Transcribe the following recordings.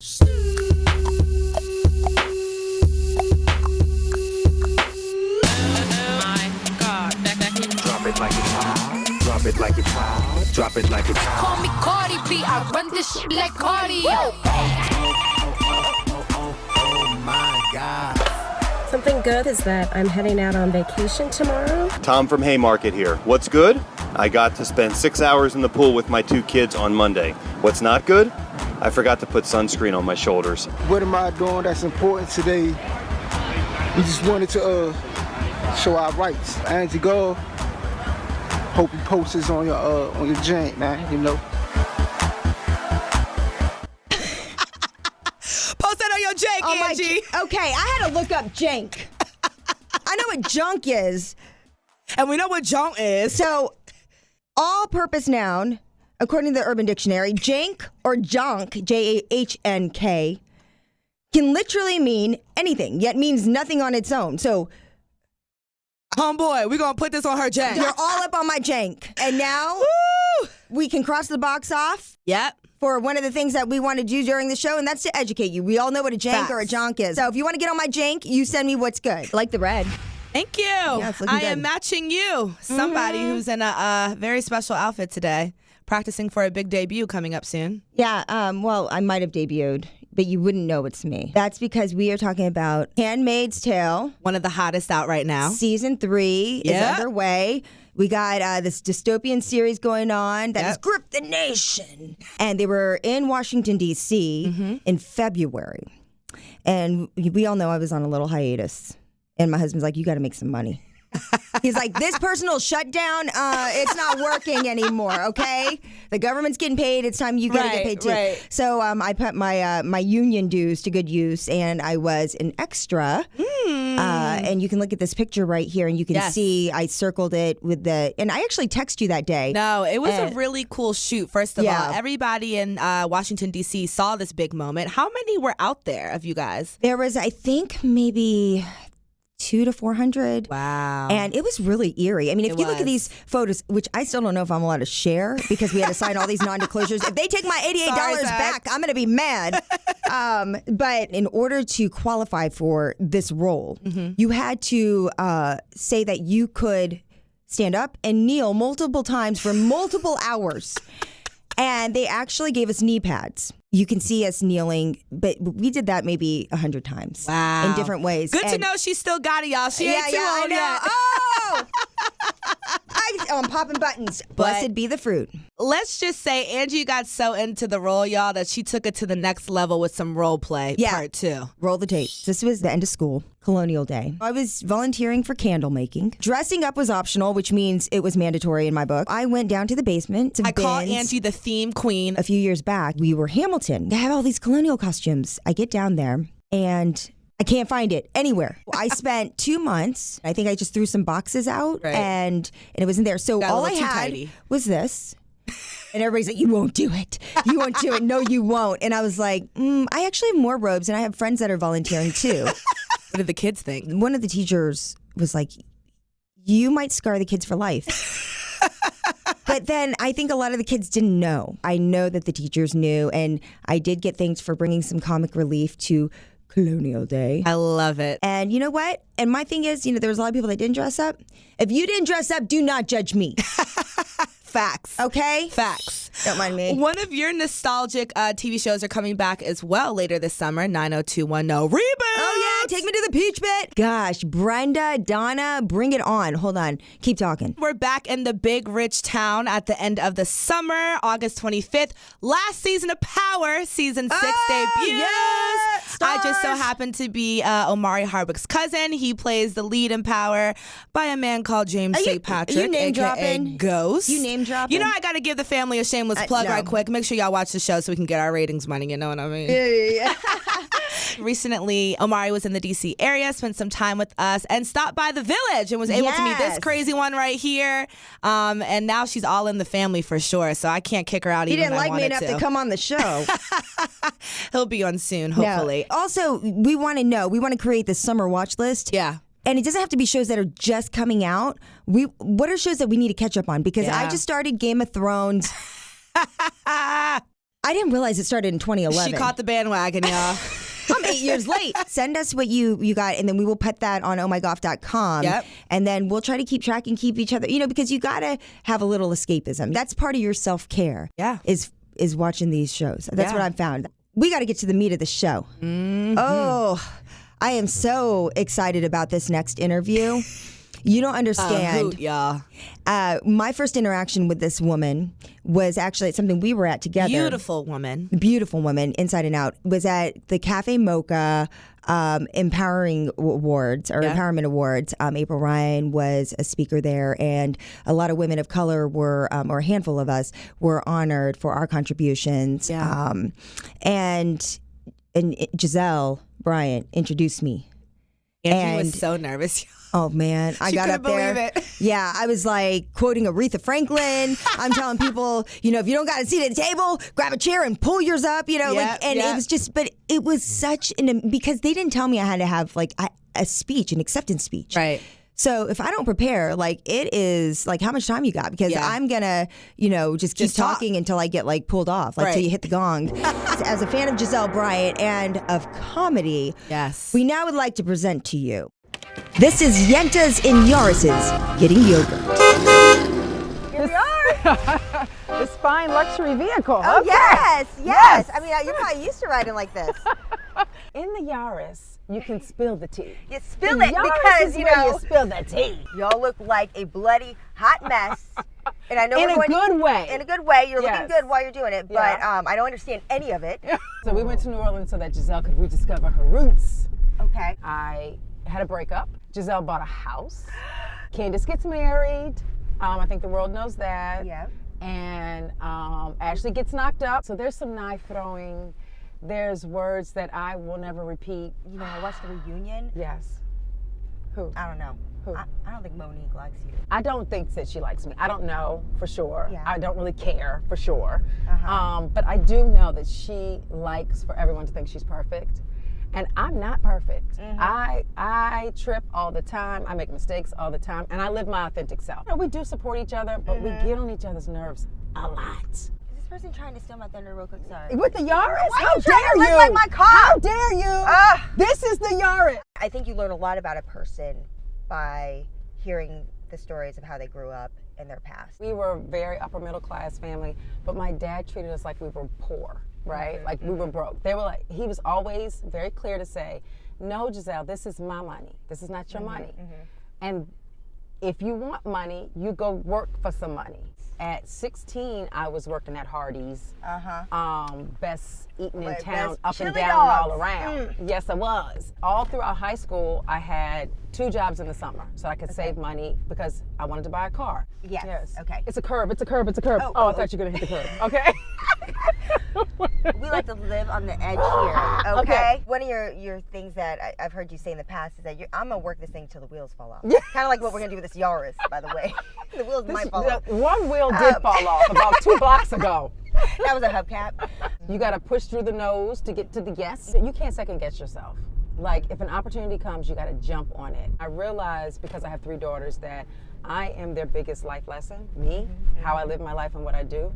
Drop it like it's hot. Drop it like it's hot. Drop it like it's hot. Call me Cardi B, I run this shit like cardio. Oh my God. Something good is that I'm heading out on vacation tomorrow. Tom from Haymarket here. What's good? I got to spend 6 hours in the pool with my 2 kids on Monday. What's not good? I forgot to put sunscreen on my shoulders. What am I doing that's important today? We just wanted to show our rights. Angie, Goff, hope you post this on your jank, man, you know. Post that on your jank, Angie. Okay, I had to look up jank. I know what junk is. And we know what junk is. So, all-purpose noun, according to the Urban Dictionary, jank or junk, J-A-H-N-K, can literally mean anything, yet means nothing on its own. So, homeboy, we're going to put this on her jank. you're all up on my jank. And now, we can cross the box off. Yep. For one of the things that we want to do during the show, and that's to educate you. We all know what a jank or a jonk is. So if you want to get on my jank, you send me what's good. I like the red. Thank you. Yeah, it's looking I am good. matching you. Somebody who's in a very special outfit today, practicing for a big debut coming up soon. Yeah, well, I might have debuted, but you wouldn't know it's me. That's because we are talking about Handmaid's Tale. One of the hottest out right now. Season 3 is underway. We got this dystopian series going on that has gripped the nation. And they were in Washington, D.C. in February. And we all know I was on a little hiatus. And my husband's like, you got to make some money. He's like, this personal shutdown, it's not working anymore, okay? The government's getting paid. It's time you got to get paid too. Right. So I put my union dues to good use, and I was an extra. And you can look at this picture right here, and you can see I circled it with and I actually texted you that day. No, it was a really cool shoot, first of Yeah. all. Everybody in Washington, D.C. saw this big moment. How many were out there of you guys? There was, I think, maybe 200 to 400. Wow. And it was really eerie. I mean, if you look at these photos, which I still don't know if I'm allowed to share because we had to sign all these non-disclosures. If they take my $88 back, I'm going to be mad. But in order to qualify for this role, you had to say that you could stand up and kneel multiple times for multiple hours. And they actually gave us knee pads. You can see us kneeling, but we did that maybe 100 times. Wow. In different ways. Good to know she still got it, y'all. She ain't too I old know. yet. Oh! I'm popping buttons. Blessed be the fruit. Let's just say Angie got so into the role, y'all, that she took it to the next level with some role play, part 2. Roll the tape. This was the end of school, Colonial Day. I was volunteering for candle making. Dressing up was optional, which means it was mandatory in my book. I went down to the basement to call bins. Angie the theme queen. A few years back, we were Hamilton. They have all these colonial costumes. I get down there and I can't find it anywhere. I spent 2 months. I think I just threw some boxes out and it wasn't there. So all I had was this. And everybody's like, you won't do it. You won't do it. No, you won't. And I was like, I actually have more robes and I have friends that are volunteering too. What did the kids think? One of the teachers was like, you might scar the kids for life. But then I think a lot of the kids didn't know. I know that the teachers knew, and I did get thanks for bringing some comic relief to Colonial Day. I love it. And you know what? And my thing is, there was a lot of people that didn't dress up. If you didn't dress up, do not judge me. Facts. Okay? Facts. Don't mind me. One of your nostalgic TV shows are coming back as well later this summer, 90210 Reboot. Oh, yeah. Take me to the Peach Pit. Gosh, Brenda, Donna, bring it on. Hold on. Keep talking. We're back in the big, rich town at the end of the summer, August 25th. Last season of Power, season 6 debuts. Yes! I just so happen to be Omari Hardwick's cousin. He plays the lead in Power by a man called James St. Patrick, you name a.k.a. dropping? Ghost. You name dropping? You know I got to give the family a shameless plug right quick. Make sure y'all watch the show so we can get our ratings money, you know what I mean? Yeah. Recently, Omari was in the D.C. area, spent some time with us, and stopped by the Village and was able to meet this crazy one right here. And now she's all in the family for sure, so I can't kick her out even if I wanted to. He didn't like me enough to come on the show. He'll be on soon, hopefully. No. Also, we want to create this summer watch list. Yeah. And it doesn't have to be shows that are just coming out. What are shows that we need to catch up on? Because I just started Game of Thrones. I didn't realize it started in 2011. She caught the bandwagon, y'all. I'm 8 years late. Send us what you got, and then we will put that on ohmygoff.com. Yep. And then we'll try to keep track and keep each other, because you got to have a little escapism. That's part of your self-care. Yeah. Is watching these shows. That's what I've found. We got to get to the meat of the show. Mm-hmm. Oh, I am so excited about this next interview. You don't understand. Hoot, y'all. My first interaction with this woman was actually at something we were at together. Beautiful woman, inside and out. Was at the Cafe Mocha Empowering Awards or Empowerment Awards. April Ryan was a speaker there, and a lot of women of color were, or a handful of us, were honored for our contributions. Yeah. And Gizelle Bryant introduced me. Angie was so nervous. Oh man, I got up there. Believe it. Yeah, I was like quoting Aretha Franklin. I'm telling people, if you don't got a seat at the table, grab a chair and pull yours up. It was just, but it was such because they didn't tell me I had to have like a speech, an acceptance speech. Right. So if I don't prepare, like it is like how much time you got? Because I'm gonna, just keep talking until I get like pulled off, like till you hit the gong. As a fan of Gizelle Bryant and of comedy, yes, we now would like to present to you. This is Yentas and Yaris's Getting Yogurt. Here we are. This fine luxury vehicle. Oh, okay. Yes. I mean, you're probably used to riding like this. In the Yaris, you can spill the tea. You spill it Yaris because, is where you spill the tea. y'all look like a bloody hot mess. And I know In a good way. In a good way. You're Yes. looking good while you're doing it, but I don't understand any of it. So we went to New Orleans so that Gizelle could rediscover her roots. Okay. I had a breakup. Gizelle bought a house. Candace gets married. I think the world knows that. Yep. And Ashley gets knocked up. So there's some knife throwing. There's words that I will never repeat. I watched the reunion. Yes. Who? I don't know. Who? I don't think Monique likes you. I don't think that she likes me. I don't know for sure. Yeah. I don't really care for sure. Uh-huh. But I do know that she likes for everyone to think she's perfect. And I'm not perfect. Mm-hmm. I trip all the time. I make mistakes all the time. And I live my authentic self. We do support each other, but we get on each other's nerves a lot. Is this person trying to steal my thunder real quick? Sorry. With the Yaris? Why How are you trying dare to look you? like my car? How dare you? This is the Yaris. I think you learn a lot about a person by hearing the stories of how they grew up and their past. We were a very upper middle class family, but my dad treated us like we were poor, right? Like we were broke. They were like, he was always very clear to say, no, Gizelle, this is my money. This is not your money. And if you want money, you go work for some money. At 16, I was working at Hardee's, best eaten in town, up and down and all around. Yes, I was. All throughout high school, I had 2 jobs in the summer so I could save money because I wanted to buy a car. Yes. Okay. It's a curb, it's a curb, it's a curb. Oh, I thought you were gonna hit the curb. Okay. We like to live on the edge here, okay? One of your things that I've heard you say in the past is that I'm gonna work this thing till the wheels fall off. Kind of like what we're gonna do with this Yaris, by the way. The wheels might fall off. One wheel did fall off about 2 blocks ago. That was a hubcap. You gotta push through the nose to get to the yes. You can't second guess yourself. Like, if an opportunity comes, you gotta jump on it. I realized, because I have 3 daughters, that I am their biggest life lesson, how I live my life and what I do.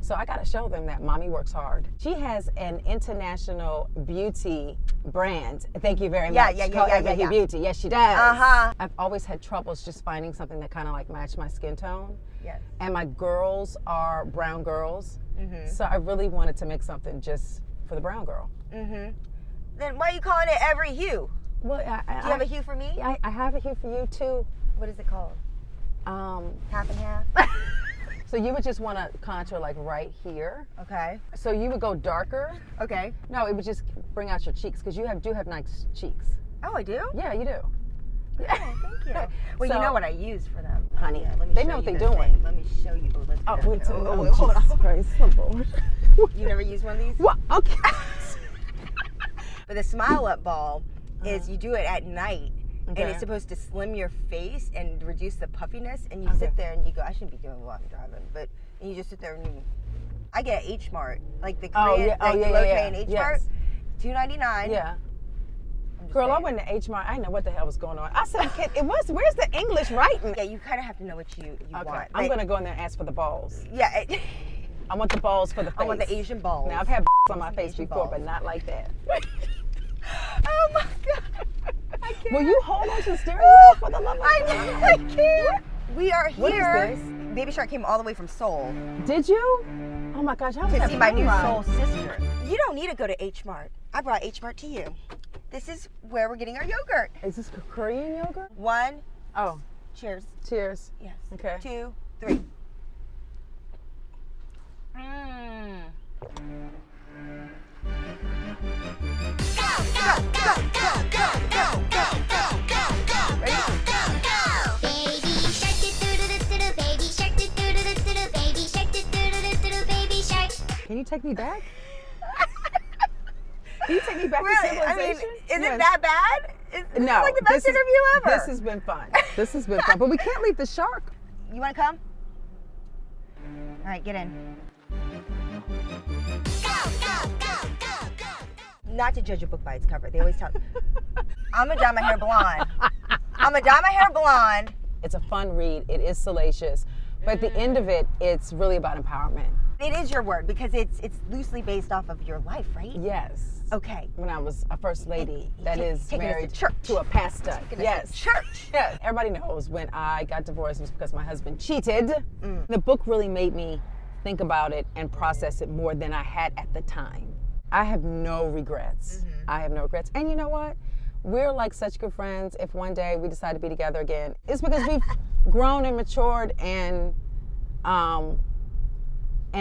So I gotta show them that mommy works hard. She has an international beauty brand. Thank you very much. Yeah. Beauty. Yes, she does. I've always had troubles just finding something that kind of like matched my skin tone. Yes. And my girls are brown girls. So I really wanted to make something just for the brown girl. Then why are you calling it Every Hue? Well, Do you have a hue for me? I have a hue for you too. What is it called? Half and half? So you would just want to contour like right here. Okay. So you would go darker. Okay. No, it would just bring out your cheeks because you do have nice cheeks. Oh, I do? Yeah, you do. Yeah. Oh, thank you. Well, So, you know what I use for them. honey. Yeah, let me They show know what you they're this doing. thing. Let me show you. Oh, let's Oh, go. wait, Hold on. Christ, oh, Lord. You never used one of these? What? Okay. But the Smile Up ball is you do it at night. Okay. And it's supposed to slim your face and reduce the puffiness. And you sit there and you go, I shouldn't be doing it while I'm driving. But and you just sit there and I get H Mart. Like the Korean, low-K H Mart. $2.99. Yeah. Girl, I went to H Mart. I didn't know what the hell was going on. I said, where's the English writing? Yeah, you kind of have to know what you want. I'm going to go in there and ask for the balls. Yeah. I want the balls for the face. I want the Asian balls. Now, I've had on my face Asian before, balls. but not like that. Oh my God. I can't. Will you hold on to the steering wheel for the love of God? I can't. We are What is here. this? Baby Shark came all the way from Seoul Did you? Oh my gosh, how was to that see my plane new ride? soul sister. You don't need to go to H Mart. I brought H Mart to you. This is where we're getting our yogurt. Is this Korean yogurt? 1, Oh, cheers. cheers. Yes. Okay. 2, 3. Mmm. Can you take me back? Can you take me back to Really? civilization? I mean, is Yes. it that bad? This No. is like the best interview ever. This has been fun. This has been fun. But we can't leave the shark. You want to come? All right, get in. Not to judge a book by its cover. They always tell I'm going to dye my hair blonde. I'm going to dye my hair blonde. It's a fun read. It is salacious. But at the end of it, it's really about empowerment. It is your word because it's loosely based off of your life, right? Yes. Okay. When I was a first lady that is Taking us to married church. to a pastor. Taking us Yes. to church. Yeah. Everybody knows when I got divorced it was because my husband cheated. The book really made me think about it and process it more than I had at the time. I have no regrets. I have no regrets. And you know what? We're like such good friends. If one day we decide to be together again, it's because we've grown and matured and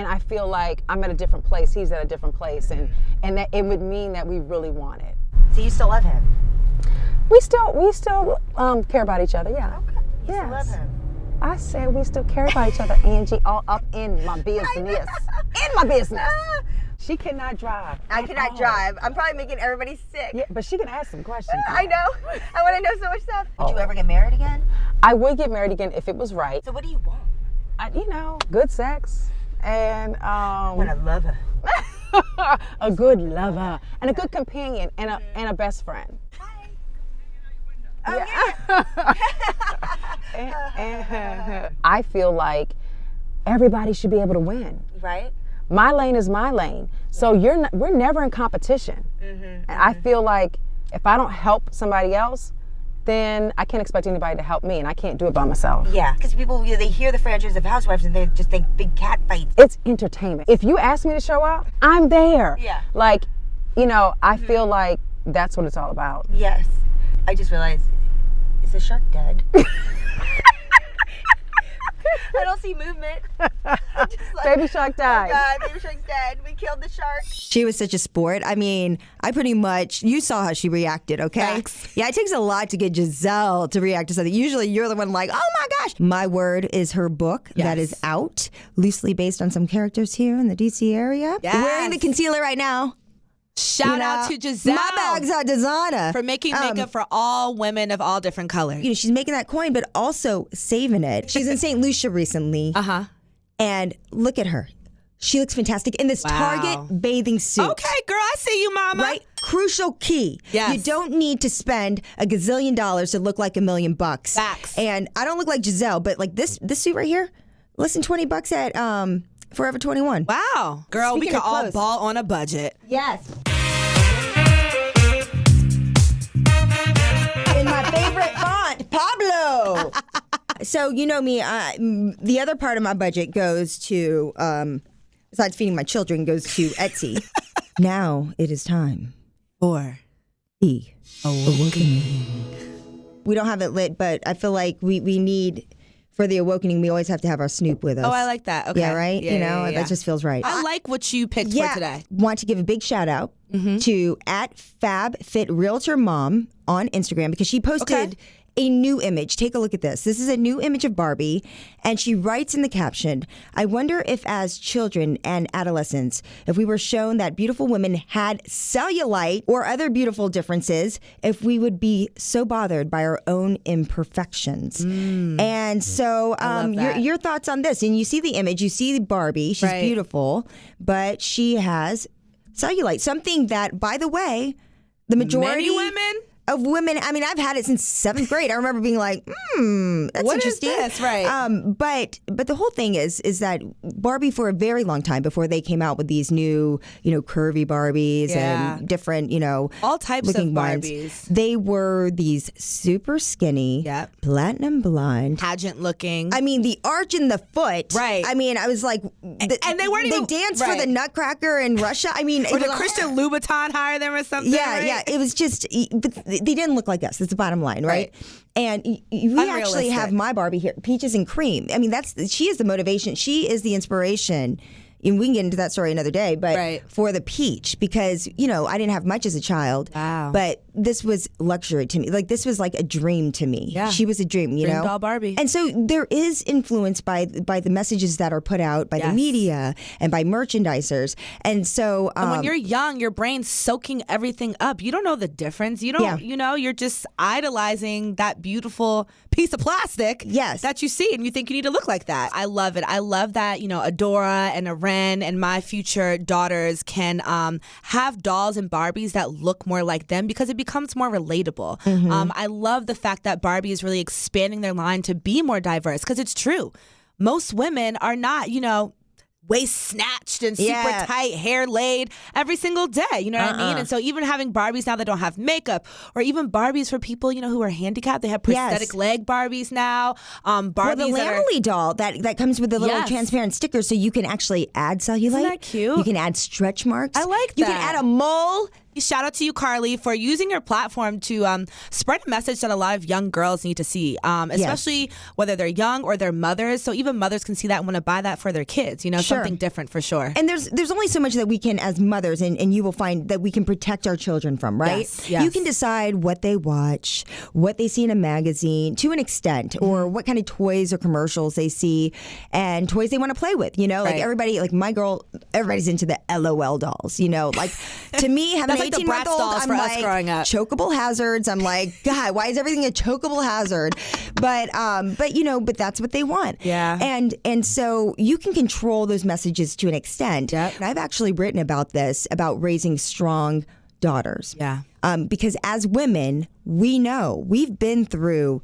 I feel like I'm at a different place, he's at a different place, and that it would mean that we really want it. So you still love him? We still care about each other, yeah. Okay. You Yes. still love him? I said we still care about each other, Angie, all up in my business. In my business. She cannot drive. I at cannot all. drive. I'm probably making everybody sick. Yeah, but she can ask some questions. I know. I want to know so much stuff. Would you ever get married again? I would get married again if it was right. So what do you want? Good sex and I want a lover. a good lover and a good companion and a best friend. Oh, yeah. I feel like everybody should be able to win. Right? My lane is my lane. So we're never in competition. And I feel like if I don't help somebody else, then I can't expect anybody to help me, and I can't do it by myself. Yeah, because people, they hear the franchise of Housewives and they just think big cat fights. It's entertainment. If you ask me to show up, I'm there. Yeah. Like, I feel like that's what it's all about. Yes. I just realized, is the shark dead? I don't see movement. Baby shark died. Baby shark's dead. We killed the shark. She was such a sport. I mean, you saw how she reacted, okay? Facts. Yeah, it takes a lot to get Gizelle to react to something. Usually you're the one like, oh my gosh. My Word is her book that is out, loosely based on some characters here in the DC area. Yes. Wearing the concealer right now. Shout out to Gizelle. My bags are designer. For making makeup for all women of all different colors. She's making that coin, but also saving it. She's in St. Lucia recently. Uh-huh. And look at her. She looks fantastic in this Target bathing suit. Okay, girl, I see you, mama. Right? Crucial key. Yes. You don't need to spend $1 gazillion to look like $1 million. Facts. And I don't look like Gizelle, but like this suit right here, less than $20 at Forever 21. Wow. Girl, we Speaking can of all clothes. ball on a budget. Yes. In my favorite font, Pablo. So you know me, the other part of my budget goes to, besides feeding my children, goes to Etsy. Now it is time for the awakening. We don't have it lit, but I feel like we need, for the awakening, we always have to have our Snoop with us. Oh, I like that. Okay. Yeah, right? Yeah. That just feels right. I like what you picked for today. Want to give a big shout out to @FabFitRealtorMom on Instagram because she posted a new image. Take a look at this. This is a new image of Barbie, and she writes in the caption, I wonder if as children and adolescents, if we were shown that beautiful women had cellulite or other beautiful differences, if we would be so bothered by our own imperfections. And so your thoughts on this? And you see the image, you see Barbie, she's beautiful, but she has cellulite, something that, by the way, the majority Many women of women. I mean, I've had it since 7th grade. I remember being like, that's what interesting. Is this? Right. But the whole thing is that Barbie, for a very long time before they came out with these new, curvy Barbies and different, all types of Barbies. Ones, they were these super skinny, platinum blonde, pageant looking. I mean, the arch in the foot. Right. I mean, I was like, and they weren't even. They danced for the Nutcracker in Russia. I mean, or did Christian Louboutin hire them or something? Yeah, right? yeah. It was just, but they didn't look like us. That's the bottom line, right? And we actually have my Barbie here, Peaches and Cream. I mean, she is the motivation. She is the inspiration. And we can get into that story another day, but for the peach, because, I didn't have much as a child, but this was luxury to me. Like, this was like a dream to me. Yeah. She was a dream, Dream doll Barbie. And so there is influence by the messages that are put out by the media and by merchandisers. And so... and when you're young, your brain's soaking everything up. You don't know the difference. You don't, you're just idolizing that beautiful piece of plastic that you see, and you think you need to look like that. I love it. I love that, Adora and Aren and my future daughters can have dolls and Barbies that look more like them because it becomes more relatable. Mm-hmm. I love the fact that Barbie is really expanding their line to be more diverse, because it's true. Most women are not, waist snatched and super tight, hair laid every single day. You know what I mean? And so even having Barbies now that don't have makeup, or even Barbies for people, who are handicapped, they have prosthetic leg Barbies now. Barbies the Lamely doll that comes with the little transparent sticker, so you can actually add cellulite. Isn't that cute? You can add stretch marks. I like that. You can add a mole. Shout out to you, Carly, for using your platform to spread a message that a lot of young girls need to see, especially whether they're young or they're mothers. So even mothers can see that and want to buy that for their kids, something different for sure. And there's only so much that we can, as mothers, and you will find that we can protect our children from, right? Yes. You can decide what they watch, what they see in a magazine, to an extent, or what kind of toys or commercials they see, and toys they want to play with, Like everybody, like my girl, everybody's into the LOL dolls, Like, to me, having like 18-month-old, I'm for like, us growing up. chokeable hazards. I'm like, God, why is everything a chokeable hazard? But that's what they want. Yeah. And so you can control those messages to an extent. Yep. And I've actually written about this, about raising strong daughters. Yeah. Because as women, we know we've been through.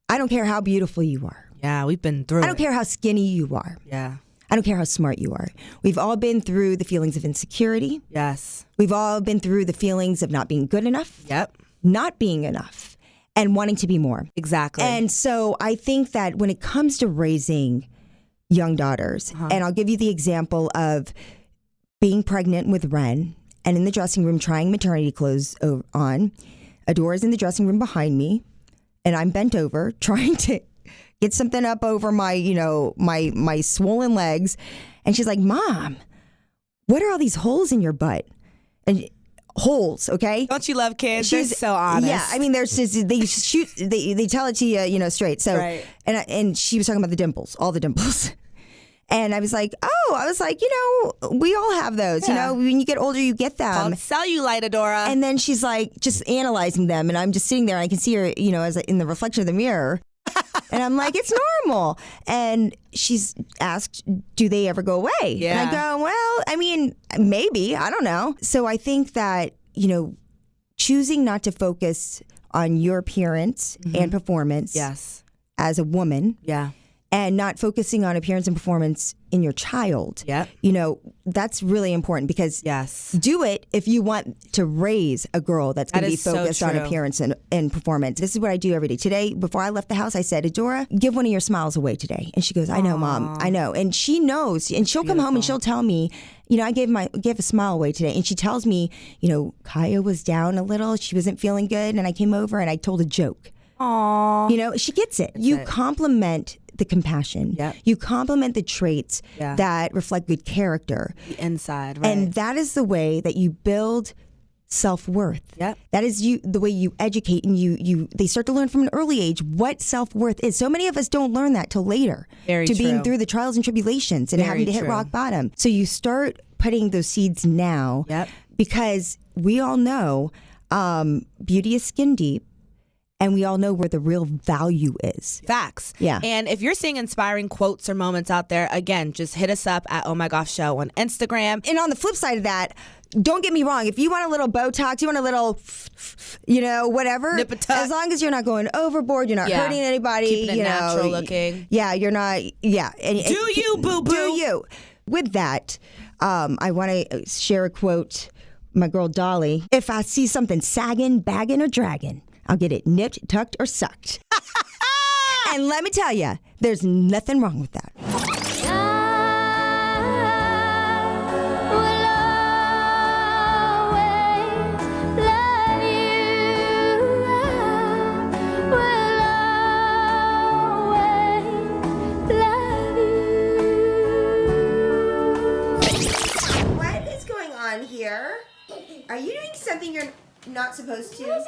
I don't care how beautiful you are. Yeah, we've been through. I don't care how skinny you are. Yeah. I don't care how smart you are. We've all been through the feelings of insecurity. Yes. We've all been through the feelings of not being good enough. Yep. Not being enough. And wanting to be more. Exactly. And so I think that when it comes to raising young daughters, and I'll give you the example of being pregnant with Ren and in the dressing room trying maternity clothes on. Adora's in the dressing room behind me, and I'm bent over trying to get something up over my, my swollen legs. And she's like, Mom, what are all these holes in your butt? And holes, okay? Don't you love kids? She's so honest. Yeah, I mean, there's just, they tell it to you, straight. So, and she was talking about the dimples, all the dimples. And I was like, we all have those. When you get older, you get them. Called cellulite, Adora. And then she's like, just analyzing them, and I'm just sitting there, and I can see her, as in the reflection of the mirror. And I'm like, it's normal. And she's asked, do they ever go away? Yeah. And I go, well, I mean, maybe. I don't know. So I think that, choosing not to focus on your appearance and performance as a woman. Yeah. And not focusing on appearance and performance in your child. Yep. That's really important, because do it if you want to raise a girl that's going to be focused on appearance and performance. This is what I do every day. Today, before I left the house, I said, Adora, give one of your smiles away today. And she goes, I know, Mom. I know. And she knows. And she'll come home and she'll tell me, I gave a smile away today. And she tells me, Kaya was down a little. She wasn't feeling good. And I came over and I told a joke. Aww. She gets it. You compliment the compassion. Yep. You compliment the traits that reflect good character. The inside, right. And that is the way that you build self-worth. Yep. That is the way you educate, and they start to learn from an early age what self-worth is. So many of us don't learn that till later. Very to true. being through the trials and tribulations and having to hit rock bottom. So you start putting those seeds now, because we all know beauty is skin deep. And we all know where the real value is. Facts. Yeah. And if you're seeing inspiring quotes or moments out there, again, just hit us up at Oh My Goff Show on Instagram. And on the flip side of that, don't get me wrong. If you want a little Botox, you want a little, whatever. Nip a tuck. As long as you're not going overboard, you're not hurting anybody. Keeping it natural looking. Yeah, you're not. Yeah. Do you, boo boo? Do you? With that, I want to share a quote. My girl Dolly. If I see something sagging, bagging, or dragging, I'll get it nipped, tucked, or sucked. And let me tell you, there's nothing wrong with that. Here. Are you doing something you're not supposed to?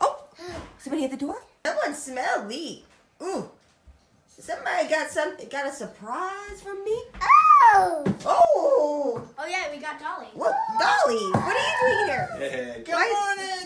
Oh, somebody at the door? Someone smell leak. Ooh. Somebody got a surprise from me? Oh! Oh! Oh yeah, we got Dolly. What? Dolly, what are you doing here? Hey. Good morning!